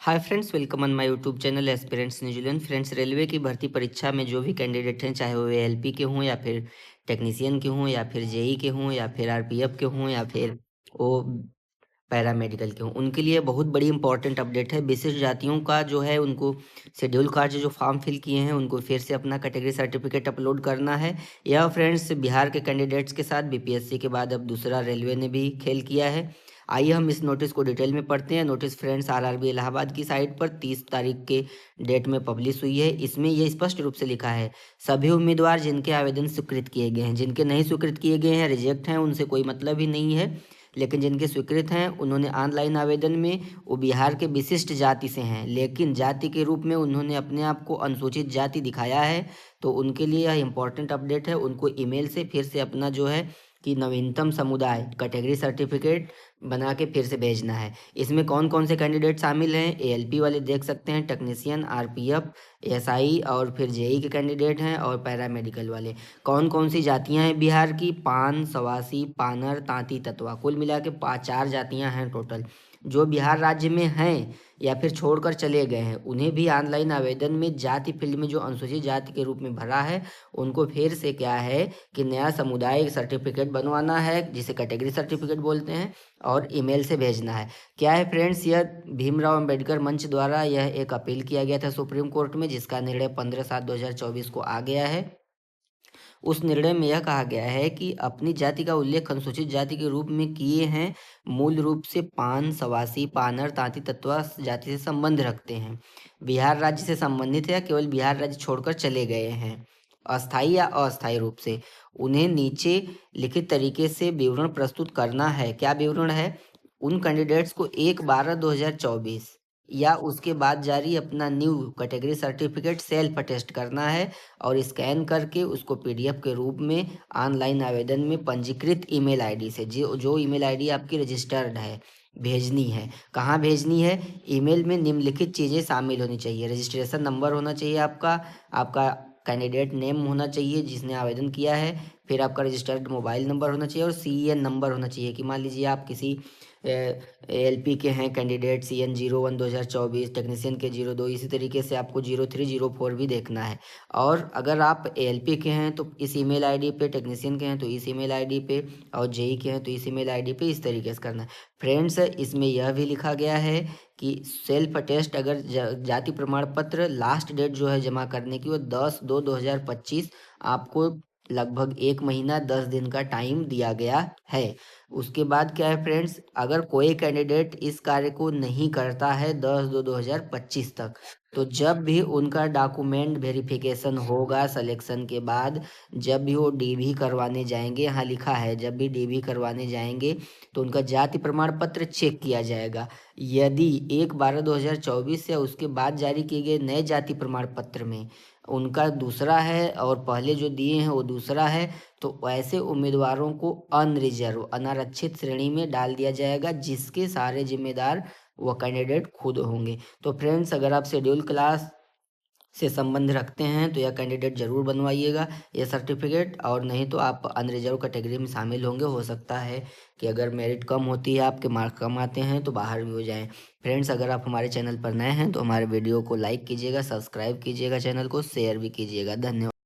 Hi friends, welcome on my YouTube channel aspirants New Zealand. Friends, railway की भर्ती परीक्षा में जो भी कैंडिडेट हैं, चाहे वो एलपी के हों या फिर टेक्नीशियन के हों या फिर जेई के हों या फिर आरपीएफ के हों या फिर वो पैरामेडिकल के हों, उनके लिए बहुत बड़ी इंपॉर्टेंट अपडेट है। विशिष्ट जातियों का जो है उनको शेड्यूल कार्ड जो फॉर्म फिल किए हैं उनको फिर से अपना कैटेगरी सर्टिफिकेट अपलोड करना है। यह फ्रेंड्स बिहार के कैंडिडेट्स के साथ बीपीएससी के बाद अब दूसरा रेलवे ने भी खेल किया है। आइए हम इस नोटिस को डिटेल में पढ़ते हैं। नोटिस फ्रेंड्स आरआरबी इलाहाबाद की साइट पर 30 तारीख के डेट में पब्लिश हुई है। इसमें यह स्पष्ट रूप से लिखा है, सभी उम्मीदवार जिनके आवेदन स्वीकृत किए गए हैं, जिनके नहीं स्वीकृत किए गए हैं, रिजेक्ट हैं, उनसे कोई मतलब ही नहीं है। लेकिन जिनके स्वीकृत हैं उन्होंने ऑनलाइन आवेदन में वो बिहार के विशिष्ट जाति से हैं, लेकिन जाति के रूप में उन्होंने अपने आप को अनुसूचित जाति दिखाया है। तो उनके लिए यह इंपॉर्टेंट अपडेट है। उनको ईमेल से फिर से अपना जो है कि नवीनतम समुदाय कैटेगरी सर्टिफिकेट बना के फिर से भेजना है। इसमें कौन कौन से कैंडिडेट शामिल हैं, एएलपी वाले देख सकते हैं, टेक्नीशियन, आरपीएफ, एसआई और फिर जेई के कैंडिडेट हैं, और पैरामेडिकल वाले। कौन कौन सी जातियां हैं बिहार की, पान, सवासी, पानर, तांती, ततवा, कुल मिला के 4 जातियां हैं टोटल। जो बिहार राज्य में हैं या फिर छोड़कर चले गए हैं, उन्हें भी ऑनलाइन आवेदन में जाति फील्ड में जो अनुसूचित जाति के रूप में भरा है, उनको फिर से क्या है कि नया समुदाय सर्टिफिकेट बनवाना है, जिसे कैटेगरी सर्टिफिकेट बोलते हैं, और ईमेल से भेजना है। क्या है फ्रेंड्स, यह भीमराव अंबेडकर मंच द्वारा यह एक अपील किया गया था सुप्रीम कोर्ट में, जिसका निर्णय 15/7/2024 को आ गया है। उस निर्णय में यह कहा गया है कि अपनी जाति का उल्लेख अनुसूचित जाति के रूप में किए हैं मूल रूप से पान, सवासी, पानर, तांती, तत्वा जाति से संबंध रखते हैं, बिहार राज्य से संबंधित है या केवल बिहार राज्य छोड़कर चले गए हैं, अस्थायी या अस्थायी रूप से। उन्हें नीचे लिखित तरीके से विवरण प्रस्तुत करना है। क्या विवरण है? उन कैंडिडेट्स को 1/12/2024 या उसके बाद जारी अपना new category certificate self attest करना है और स्कैन करके उसको पीडीएफ के रूप में ऑनलाइन आवेदन में पंजीकृत ईमेल आईडी से, जो जो ईमेल आईडी आपकी रजिस्टर्ड है, भेजनी है। कहाँ भेजनी है? ईमेल में निम्नलिखित चीज़ें शामिल होनी चाहिए। रजिस्ट्रेशन नंबर होना चाहिए आपका, आपका कैंडिडेट नेम होना चाहिए जिसने आवेदन किया है, फिर आपका रजिस्टर्ड मोबाइल नंबर होना चाहिए और सीएन नंबर होना चाहिए। कि मान लीजिए आप किसी एलपी के हैं कैंडिडेट, CN 01/2024, टेक्नीशियन के 02, इसी तरीके से आपको 0304 भी देखना है। और अगर आप एलपी के हैं तो इस ईमेल आईडी पे, टेक्नीशियन के हैं तो इस ईमेल आईडी पे, और जेई के हैं तो इस ईमेल आईडी पे, इस तरीके से करना है। फ्रेंड्स, इसमें यह भी लिखा गया है कि सेल्फ अटेस्ट अगर जाति प्रमाण पत्र लास्ट डेट जो है जमा करने की वो 10/2/2025, आपको लगभग 1 महीना 10 दिन का टाइम दिया गया है। उसके बाद क्या है फ्रेंड्स, अगर कोई कैंडिडेट इस कार्य को नहीं करता है 10/2/2025 तक, तो जब भी उनका डॉक्यूमेंट वेरिफिकेशन होगा सिलेक्शन के बाद, जब भी वो डीवी करवाने जाएंगे, यहाँ लिखा है जब भी डीवी करवाने जाएंगे तो उनका जाति प्रमाण पत्र चेक किया जाएगा। यदि 1/12/2024 या उसके बाद जारी किए गए नए जाति प्रमाण पत्र में उनका दूसरा है और पहले जो दिए हैं वो दूसरा है, तो ऐसे उम्मीदवारों को अनरिजर्व, अनारक्षित श्रेणी में डाल दिया जाएगा, जिसके सारे जिम्मेदार वह कैंडिडेट खुद होंगे। तो फ्रेंड्स, अगर आप शेड्यूल क्लास से संबंध रखते हैं तो यह कैंडिडेट जरूर बनवाइएगा यह सर्टिफिकेट, और नहीं तो आप अनरिजर्व कैटेगरी में शामिल होंगे। हो सकता है कि अगर मेरिट कम होती है, आपके मार्क कम आते हैं, तो बाहर भी हो जाएं। फ्रेंड्स, अगर आप हमारे चैनल पर नए हैं तो हमारे वीडियो को लाइक कीजिएगा, सब्सक्राइब कीजिएगा, चैनल को शेयर भी कीजिएगा। धन्यवाद।